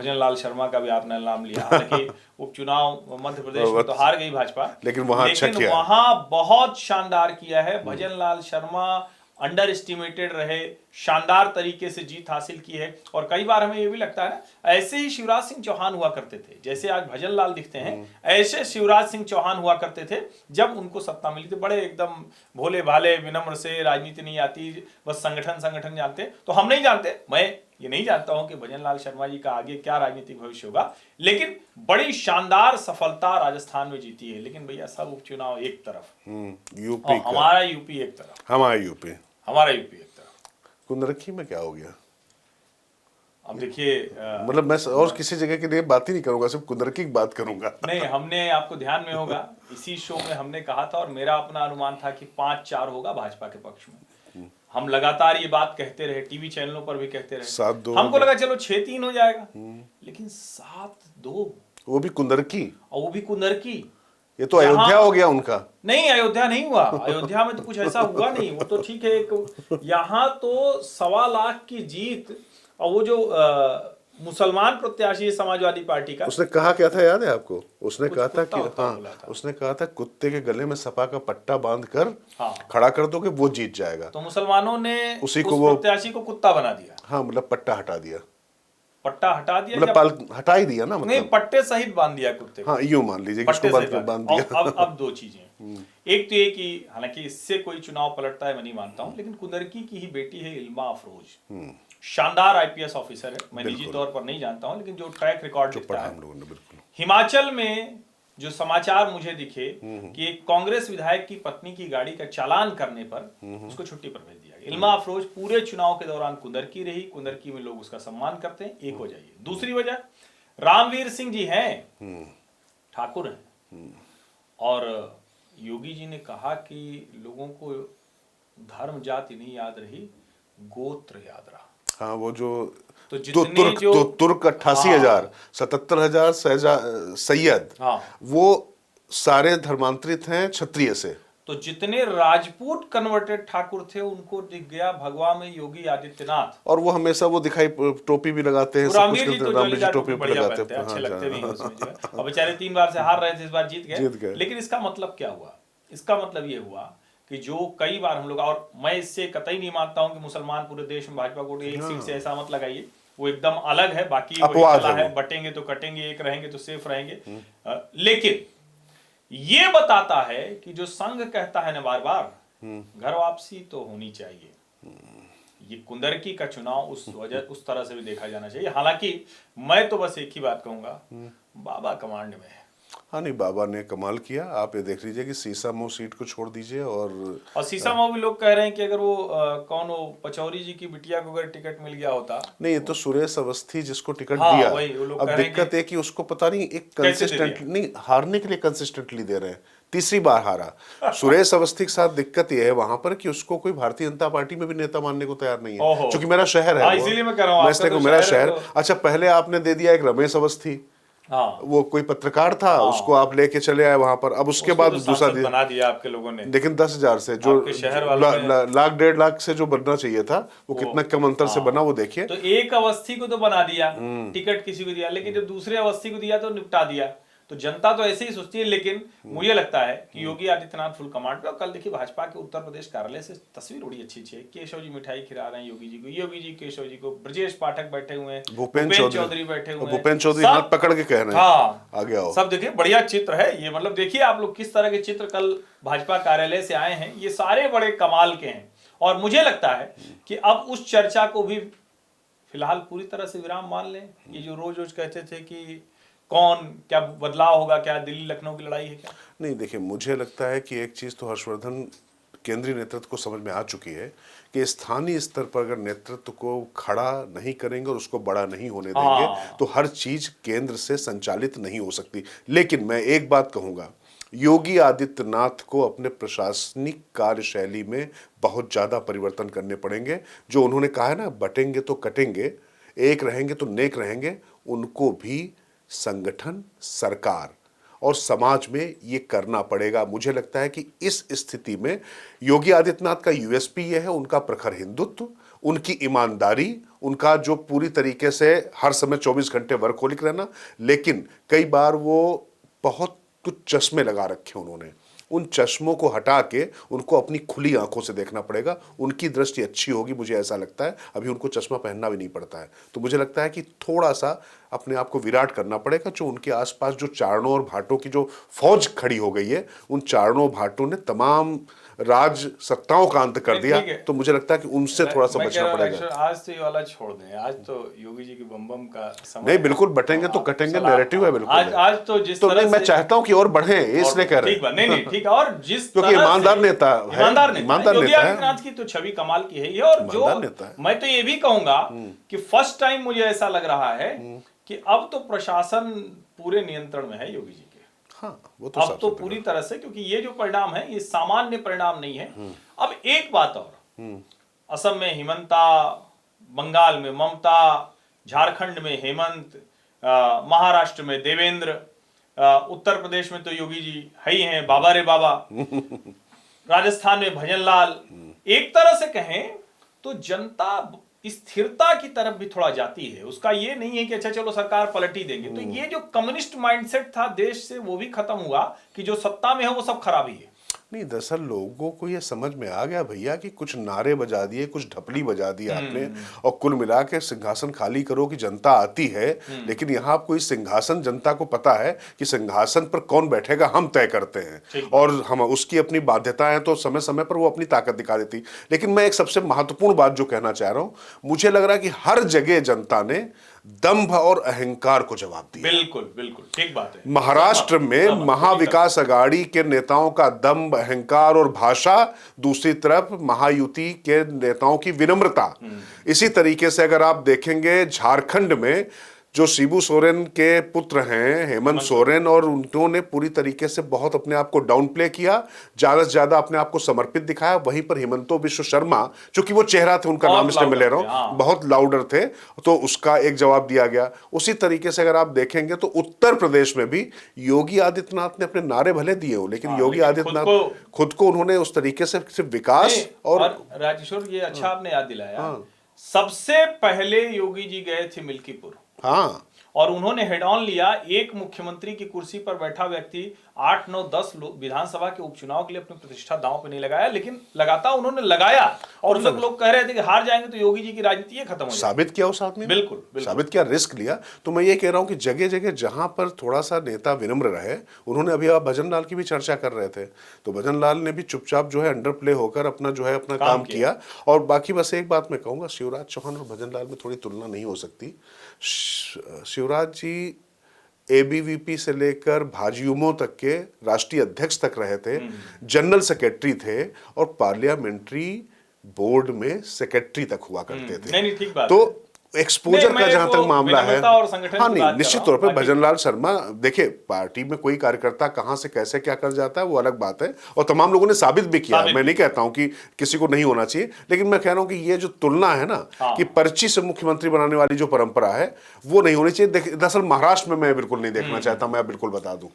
भजन लाल शर्मा का भी आपने नाम लिया, हालांकि उपचुनाव मध्य प्रदेश में तो हार गई भाजपा, लेकिन वहां बहुत शानदार किया है भजन लाल शर्मा। अंडर एस्टिमेटेड रहे, शानदार तरीके से जीत हासिल की है। और कई बार हमें ये भी लगता है ना, ऐसे ही शिवराज सिंह चौहान हुआ करते थे, जैसे आज भजन लाल दिखते हैं, ऐसे शिवराज सिंह चौहान हुआ करते थे जब उनको सत्ता मिली थी। बड़े एकदम भोले भाले, विनम्र से, राजनीति नहीं आती, बस संगठन संगठन जानते। तो हम नहीं जानते, मैं ये नहीं जानता हूं कि भजन लाल शर्मा जी का आगे क्या राजनीतिक भविष्य होगा, लेकिन बड़ी शानदार सफलता राजस्थान में जीती है। लेकिन भैया सब उपचुनाव एक तरफ, यूपी हमारा यूपी एक तरफ, हमारा यूपी एक तरफ। कुंदरखी में क्या हो गया? अब देखिए, मतलब मैं और किसी जगह के लिए बात ही नहीं करूंगा, सिर्फ कुंदरकी की बात करूंगा। नहीं, हमने, आपको ध्यान में होगा, इसी शो में हमने कहा था, और मेरा अपना अनुमान था कि 5-4 होगा भाजपा के पक्ष में। हम लगातार ये बात कहते रहे, टीवी चैनलों पर भी कहते रहे। 7-2 हमको लगा चलो 6-3 हो जाएगा, लेकिन 7-2, वो भी कुंदरकी, और वो भी कुंदरकी। ये तो अयोध्या हो गया उनका। नहीं, अयोध्या नहीं हुआ, अयोध्या में तो कुछ ऐसा हुआ नहीं, वो तो ठीक है। यहाँ तो 1.25 लाख की जीत, और वो जो मुसलमान प्रत्याशी है समाजवादी पार्टी का, उसने कहा क्या था याद है आपको? उसने कहा था कि उसने कहा था कुत्ते के गले में सपा का पट्टा बांध कर खड़ा कर दोगे वो जीत जाएगा। तो मुसलमानों ने उसी को वो प्रत्याशी को कुत्ता बना दिया। हाँ, मतलब पट्टा हटा दिया, मतलब हटा ही दिया ना, मतलब नहीं, पट्टे सहित बांध दिया कुत्ते को। हाँ, यूं मान लीजिए कि उसको बांध दिया। अब 2 चीजें, एक तो ये कि हालांकि इससे कोई चुनाव पलटता है मैं नहीं मानता हूं, लेकिन कुंदरकी की ही बेटी है इल्मा अफरोज, शानदार आईपीएस ऑफिसर है। मैं निजी तौर पर नहीं जानता हूं, लेकिन जो ट्रैक रिकॉर्ड दिखता है, हिमाचल में जो समाचार मुझे दिखे कि एक कांग्रेस विधायक की पत्नी की गाड़ी का चालान करने पर उसको छुट्टी पर भेज दिया गया। इल्मा अफरोज पूरे चुनाव के दौरान कुंदरकी रही, कुंदरकी में लोग उसका सम्मान करते हैं। एक हो जाइए। दूसरी वजह, रामवीर सिंह जी हैं, ठाकुर हैं, और योगी जी ने कहा कि लोगों को धर्म जाति नहीं याद रही, गोत्र याद रहा। हाँ, वो जो तो जितने तुर्क 88,000, 77,000 सैयद, वो सारे धर्मांतरित हैं क्षत्रिय से। तो जितने राजपूत कन्वर्टेड ठाकुर थे उनको दिख गया भगवा में योगी आदित्यनाथ, और वो हमेशा वो दिखाई टोपी भी लगाते हैं, सब कुछ करते हैं, रामवीर जी टोपी भी लगाते हैं, अच्छे लगते भी हैं उसमें जो है। और बेचारे 3 बार से हार रहे थे, इस बार जीत गए। लेकिन इसका मतलब क्या हुआ? इसका मतलब ये हुआ कि जो कई बार हम लोग, और मैं इससे कतई नहीं मानता हूं कि मुसलमान पूरे देश में भाजपा को एक सीट से ऐसा मत लगाइए, वो एकदम अलग है, बाकी वही चला है, बटेंगे तो कटेंगे, एक रहेंगे तो सेफ रहेंगे। लेकिन ये बताता है कि जो संघ कहता है ना बार बार, घर वापसी तो होनी चाहिए। ये कुंदरकी का चुनाव उस तरह से भी देखा जाना चाहिए। हालांकि मैं तो बस एक ही बात कहूंगा, बाबा कमांड में है। हाँ, नहीं, बाबा ने कमाल किया। आप ये देख लीजिए कि सीसामऊ सीट को छोड़ दीजिए, और सीसामऊ भी लोग कह रहे हैं कि अगर वो कौन, वो पचौरी जी की बिटिया को अगर टिकट मिल गया होता। नहीं, ये तो सुरेश अवस्थी जिसको टिकट दिया, अब दिक्कत है कि उसको पता नहीं एक कंसिस्टेंटली नहीं, हारने के लिए कंसिस्टेंटली दे रहे हैं, तीसरी बार हारा। सुरेश अवस्थी के साथ दिक्कत ये है वहां पर कि उसको कोई भारतीय जनता पार्टी में भी नेता मानने को तैयार नहीं है, क्योंकि मेरा शहर है, इसीलिए मैं कह रहा हूं, मेरा शहर। अच्छा, पहले आपने दे दिया एक रमेश अवस्थी, वो कोई पत्रकार था, उसको आप लेके चले आए वहां पर। अब उसके बाद दूसरा बना दिया आपके लोगों ने, लेकिन 10,000 से जो लाख 1.5 लाख से जो बनना चाहिए था, वो कितना कम अंतर से बना, वो देखिए। तो एक अवस्थी को तो बना दिया, टिकट किसी को दिया, लेकिन जब दूसरे अवस्थी को दिया तो निपटा दिया। तो जनता तो ऐसे ही सोचती है, लेकिन मुझे लगता है कि योगी आदित्यनाथ फुल कमांड पे। कल देखिए भाजपा के उत्तर प्रदेश कार्यालय से तस्वीर बड़ी अच्छी है, केशव जी मिठाई खिला रहे हैं योगी जी को, योगी जी केशव जी को, ब्रजेश पाठक बैठे हुए हैं, भूपेंद्र चौधरी बैठे हुए हैं, भूपेंद्र चौधरी हाथ पकड़ के कह रहे हैं आ गया हो। सब देखिए, बढ़िया चित्र है ये। मतलब देखिए आप लोग किस तरह के चित्र कल भाजपा कार्यालय से आए हैं, ये सारे बड़े कमाल के हैं। और मुझे लगता है कि अब उस चर्चा को भी फिलहाल पूरी तरह से विराम मान लें। ये जो रोज रोज कहते थे कि कौन क्या बदलाव होगा, क्या दिल्ली लखनऊ की लड़ाई है क्या? नहीं, देखिए, मुझे लगता है कि एक चीज तो हर्षवर्धन केंद्रीय नेतृत्व को समझ में आ चुकी है कि स्थानीय स्तर पर अगर नेतृत्व को खड़ा नहीं करेंगे और उसको बड़ा नहीं होने देंगे, तो हर चीज केंद्र से संचालित नहीं हो सकती। लेकिन मैं एक बात कहूंगा, योगी आदित्यनाथ को अपने प्रशासनिक कार्यशैली में बहुत ज्यादा परिवर्तन करने पड़ेंगे। जो उन्होंने कहा है ना, बटेंगे तो कटेंगे, एक रहेंगे तो नेक रहेंगे, उनको भी संगठन, सरकार और समाज में ये करना पड़ेगा। मुझे लगता है कि इस स्थिति में योगी आदित्यनाथ का यूएसपी यह है, उनका प्रखर हिंदुत्व, उनकी ईमानदारी, उनका जो पूरी तरीके से हर समय 24 घंटे वर्कहोलिक रहना, लेकिन कई बार वो बहुत कुछ चश्मे लगा रखे उन्होंने। उन चश्मों को हटा के उनको अपनी खुली आंखों से देखना पड़ेगा। उनकी दृष्टि अच्छी होगी, मुझे ऐसा लगता है। अभी उनको चश्मा पहनना भी नहीं पड़ता है, तो मुझे लगता है कि थोड़ा सा अपने आप को विराट करना पड़ेगा। जो उनके आसपास जो चारणों और भाटों की जो फौज खड़ी हो गई है, उन चारणों भाटों ने तमाम राज सत्ताओं का अंत कर दिया, तो मुझे लगता है कि उनसे थोड़ा सा बचना पड़ेगा। आज तो ये वाला छोड़ दें, आज तो योगी जी की बम बम का समय नहीं, बिल्कुल बटेंगे तो कटेंगे, नैरेटिव है बिल्कुल। आज तो जिस तरह मैं चाहता हूं कि और बढ़े, इसलिए कह रहे हैं। नहीं ठीक है। और जिस क्योंकि ईमानदार नेता है, ईमानदार योगी आदित्यनाथ की तो छवि कमाल की है। और जो मैं तो ये भी कहूंगा कि फर्स्ट टाइम मुझे ऐसा लग रहा है कि अब तो प्रशासन पूरे नियंत्रण में है योगी जी के। हाँ, वो तो अब तो पूरी तरह से, क्योंकि ये जो परिणाम है ये सामान्य परिणाम नहीं है। अब एक बात और, असम में हिमंता, बंगाल में ममता, झारखंड में हेमंत, महाराष्ट्र में देवेंद्र, उत्तर प्रदेश में तो योगी जी है ही हैं, बाबा रे बाबा, राजस्थान में भजनलाल। एक तरह से कहें तो जनता स्थिरता की तरफ भी थोड़ा जाती है। उसका ये नहीं है कि अच्छा चलो सरकार पलट ही देंगे। तो ये जो कम्युनिस्ट माइंडसेट था देश से, वो भी खत्म हुआ कि जो सत्ता में है वो सब खराब ही है। नहीं, दरअसल लोगों को ये समझ में आ गया भैया कि कुछ नारे बजा दिए, कुछ ढपली बजा दी आपने, और कुल मिला के सिंहासन खाली करो कि जनता आती है। लेकिन यहाँ कोई सिंहासन, जनता को पता है कि सिंहासन पर कौन बैठेगा हम तय करते हैं, और हम उसकी अपनी बाध्यताएं, तो समय समय पर वो अपनी ताकत दिखा देती। लेकिन मैं एक सबसे महत्वपूर्ण बात जो कहना चाह रहा हूं, मुझे लग रहा है कि हर जगह जनता ने दंभ और अहंकार को जवाब दिया। बिल्कुल बिल्कुल ठीक बात है। महाराष्ट्र में महाविकास अघाड़ी के नेताओं का दंभ, अहंकार और भाषा, दूसरी तरफ महायुति के नेताओं की विनम्रता। इसी तरीके से अगर आप देखेंगे झारखंड में जो शिबू सोरेन के पुत्र हैं हेमंत सोरेन, और उन्होंने पूरी तरीके से बहुत अपने आप को डाउन प्ले किया, ज्यादा से ज्यादा अपने आप को समर्पित दिखाया। वहीं पर हिमंतो बिश्व शर्मा, चूंकि वो चेहरा थे, उनका नाम इसलिए मैं ले रहा हूं, बहुत लाउडर थे, तो उसका एक जवाब दिया गया। उसी तरीके से अगर आप देखेंगे तो उत्तर प्रदेश में भी योगी आदित्यनाथ ने अपने नारे भले दिए हो, लेकिन योगी आदित्यनाथ खुद को उन्होंने उस तरीके से सिर्फ विकास और राजेश्वर, ये अच्छा आपने याद दिलाया। सबसे पहले योगी जी गए थे मिल्कीपुर, हाँ, और उन्होंने हेड ऑन लिया। एक मुख्यमंत्री की कुर्सी पर बैठा व्यक्ति 8, 9, 10 विधानसभा के उपचुनाव के लिए अपनी प्रतिष्ठा दांव पे नहीं लगाया, लेकिन लगाता उन्होंने लगाया। और सब लोग कह रहे थे कि हार जाएंगे तो योगी जी की राजनीति ये खत्म हो जाएगी। साबित किया उस आदमी ने, बिल्कुल साबित किया, रिस्क लिया। तो मैं ये कह रहा हूं कि जगह जगह जहां पर थोड़ा सा नेता विनम्र रहे, उन्होंने, अभी आप भजनलाल की भी चर्चा कर रहे थे, तो भजनलाल ने भी चुपचाप जो है अंडर प्ले होकर अपना जो है अपना काम किया। और बाकी बस एक बात मैं कहूंगा, शिवराज चौहान और भजनलाल में थोड़ी तुलना नहीं हो सकती। शिवराज जी एबीवीपी से लेकर भाजयुमो तक के राष्ट्रीय अध्यक्ष तक रहे थे, जनरल सेक्रेटरी थे, और पार्लियामेंट्री बोर्ड में सेक्रेटरी तक हुआ करते थे। नहीं, ठीक बात तो है। एक्सपोजर का जहां तक मामला है, हाँ नहीं, निश्चित तौर पर भजनलाल शर्मा, देखिए पार्टी में कोई कार्यकर्ता कहां से कैसे क्या कर जाता है वो अलग बात है, और तमाम लोगों ने साबित भी किया। मैं नहीं कहता हूं कि किसी को नहीं होना चाहिए, लेकिन मैं कह रहा हूं कि ये जो तुलना है ना, कि पर्ची से मुख्यमंत्री बनाने वाली जो परंपरा है वो नहीं होनी चाहिए। दरअसल महाराष्ट्र में मैं बिल्कुल नहीं देखना चाहता, मैं बिल्कुल बता दूं।